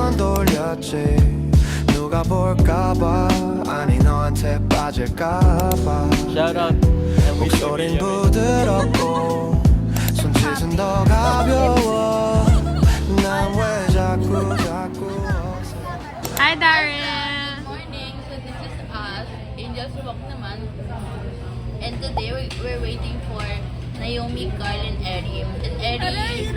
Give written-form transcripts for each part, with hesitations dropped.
번 돌렸지 누가 볼까봐 아니 너한테 빠질까봐 Shoutout. 목소린 부드럽고 손짓은 더 가벼워 난 왜 자꾸 Hi, Daryl! Morning, so this is us, Angel's Walk naman. And today we're waiting for Naomi, Carl, and Eri. And Eri,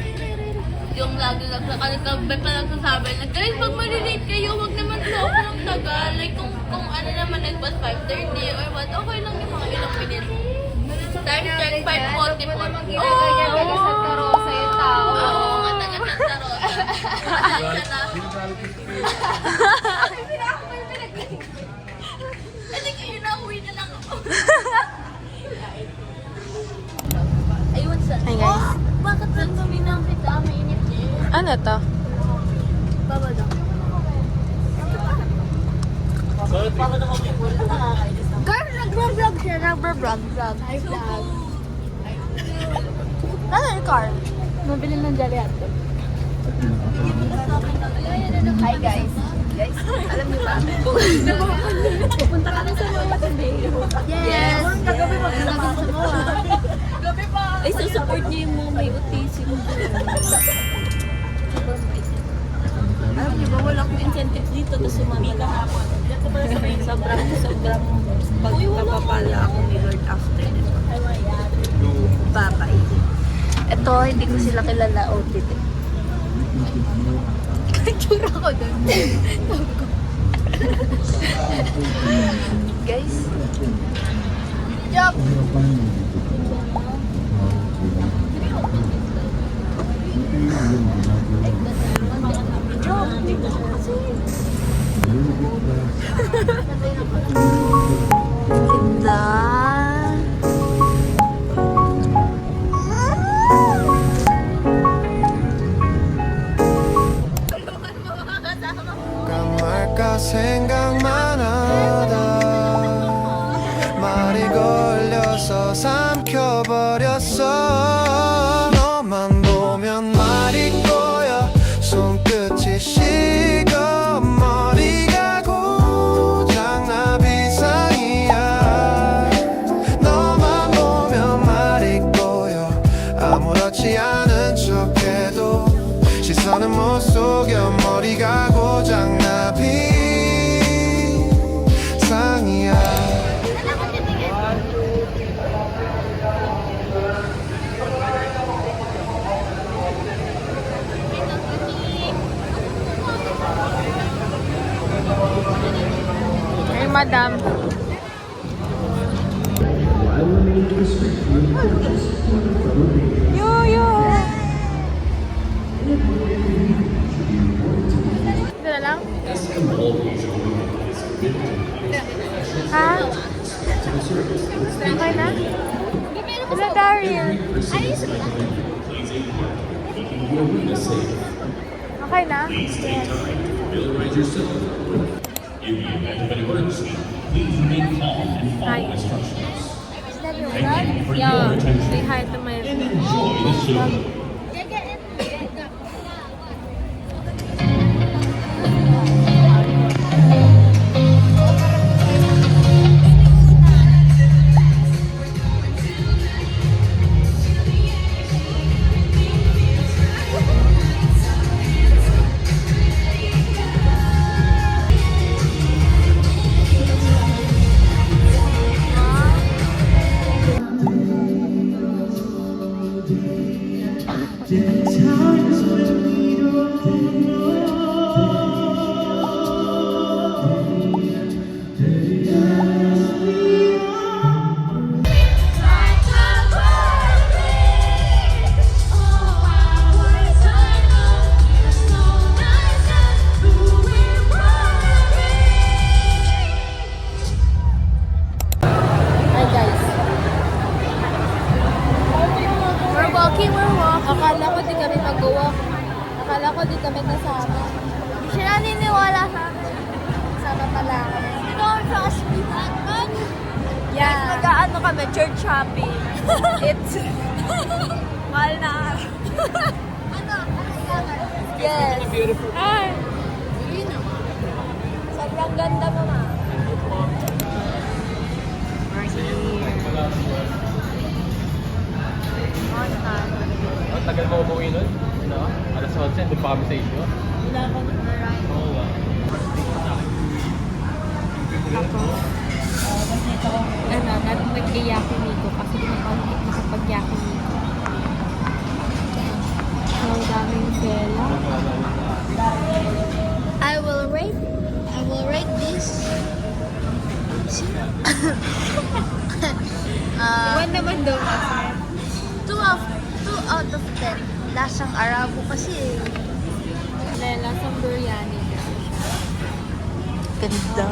yung lagi lang sa kalagkabay pa lang sasabi na, guys, pag malilate kayo, wag naman po ako ng tagal. Like, kung ano naman nag-bus 5:30 or what, okay lang yung mga ilang minutes. Time check, 5:40 po. Santa Rosa yung tao. Oo, nga taga Santa Rosa. Pasensya na. Kasi kayo na, uwi na lang ako. Ayun sa... Hi, guys. Bakit lang kami nang kita? Mainit eh. Ano to? Baba daw. Girl, nag-vlog siya. Nag-vlog. Hi, vlog. Ano yung car? Mabili ng Jolly Hotdog. Hi, guys. Guys, alam niyo ba? Pupunta ka na sa Moa today. Yes. Kagabi mag-vlog sa Moa. Gabi pa. Ay, susupport niyo yung mga may autism. Alam niyo ba, wala akong incentive dito na sumama lang ako. Sobrang pagpapapala ako ni Lord after nito. Bye-bye. Ito, hindi ko sila kilala outfit eh. Tsura ko doon. Guys. Job! Ganda. 까말까 생각만 하다 말이 걸려서 삼켜버렸어 너만 보면 말이 꼬여 손끝이 식어 머리가 고장나 비상이야 너만 보면 말이 꼬여 아무렇지 않은 척해도 시선은 못 속여 머리가 고장나 비상이야 Hey, madam. Yo! Ito na lang? Ha? Okay na? Ito, Daryl. Okay na? In the event of an emergency, please remain calm and follow instructions. Thank you for your attention. Say hi to my Enjoy the show. Akala ko di kami mag-walk. Akala ko di kami kasama. Hindi siya naniniwala sa akin. Kasama pala kami. Don't trust me that much. Yeah. Nag-ano kami, church shopping. It's mahal na. Ano? Yes. Beautiful. Hi! Ang ganda mo, ma. Ang tagal mo umuwi nun? Ano? Alas 11, doon pa kami sa inyo. Oo nga. Nag-yakinigo kasi di nakapag-yakinigo. Ang daming tela. I will rate this. Iwan naman daw kasi. 2 out of 10. Lasang Arabo kasi eh. Lela sa biryani. Ganda.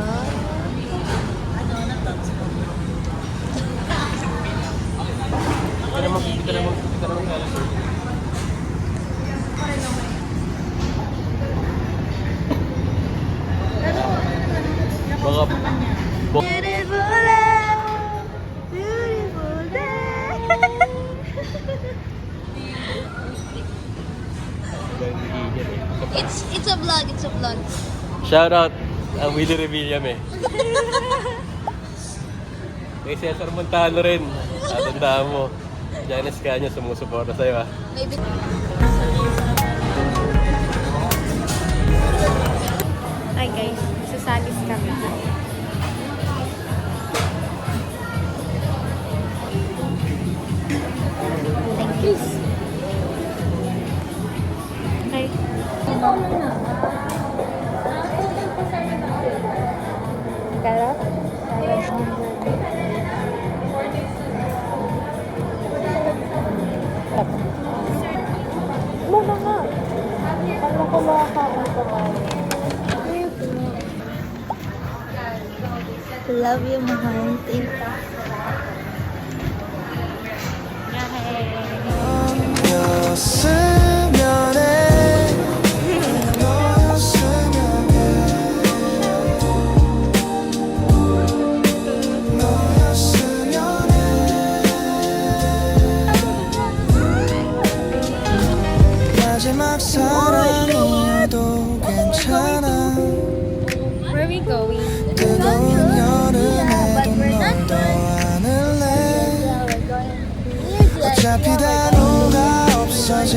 Kita naman sa alas 11. Baka... Beautiful day. Beautiful day. It's a vlog. It's a vlog. Shout out ang Willie Revilla me. Kay Cesar Montano rin. Tatandaan mo. Janice Canyo sumusuporta sa'yo, ha. Maybe. Hi guys, sasalis kami. Thank you. Okay. Garap? Muna nga. Paano ko makakaon ko nga? Love you, mahal. Thank you. 너였으면 해 너였으면 해 너였으면 해 마지막 사랑이어도 괜찮아 Where are we going? 뜨거운 여름에도 너도 안을래 어차피 다 녹아 없어질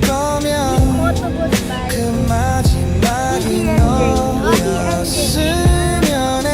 거면 그 마지막이 너였으면 해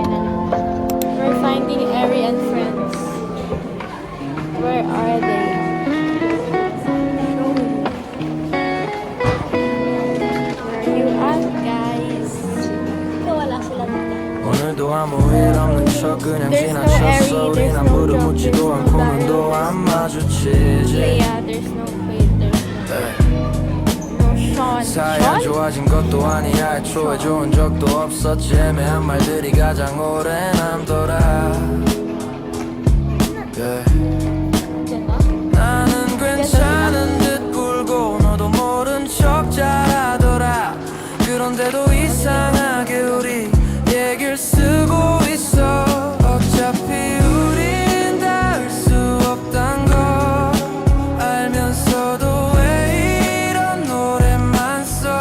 We're finding Ari and friends. Where are they? Where are you at, guys? Wala sila dito. 오늘도 아무 일 없는 척 그냥 There's no 지나쳤어 Airy, 우린 there's no 아무도 John, 묻지도 there's no 않고 Daryl. 눈도 안 마주치지 Leia, there's no wait, there's no Sean. 사이가 좋아진 것도 아니야 애초에 좋은 적도 없었지 애매한 말들이 가장 오래 남더라 yeah. 나는 괜찮은 듯 굴고 너도 모른 척 잘하더라 그런데도 이상하게 우리 얘기를 쓰고 있어 어차피 우린 닿을 수 없단 걸 알면서도 왜 이런 노래만 써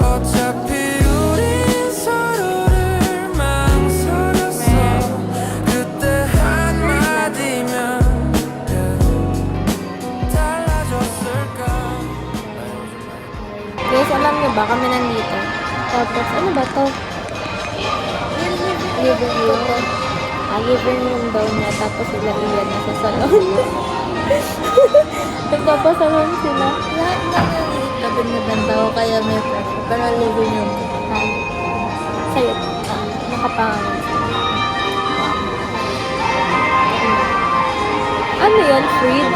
어차피 우린 서로를 망설였어 그때 한마디면 달라졌을까 Guys, alam niyo ba kami nandito? Tapos, ano ba to? Living room. Living room daw niya. Tapos sila iyan nasa salon. Nagpapasalon sila. Lahat na nagtabi daw kaya may pressure. Pero living room. Sa'yo. Nakapangalan sila. Ano yun? Freed?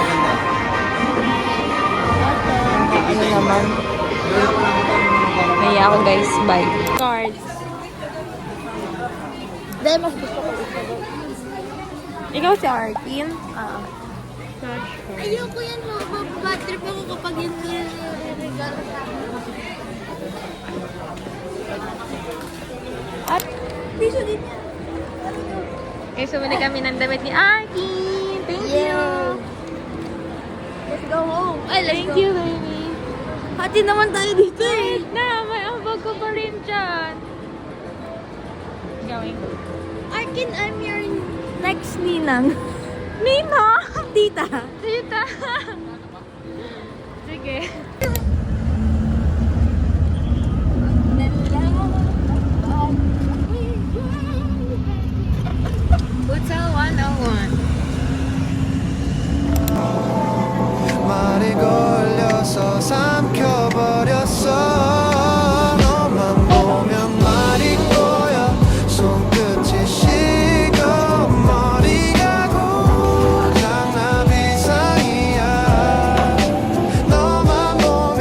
Ano naman? Naya ako guys. Bye. Cards. Dahil mas gusto ko ito. Ikaw si Arkin? Ayoko yan, mababad trip ako kapag yun regalo sa akin. At, Piso din yan. eh, sumili kami ng damit ni Arkin. Thank you. Let's go home. Ay, let's Thank go. you, baby. Hati naman tayo dito eh. Wait na, may ambag ko pa rin dyan. Going. Arkin, I'm your next ninang. Nina! Tita. Tita! Sige. Hotel 101.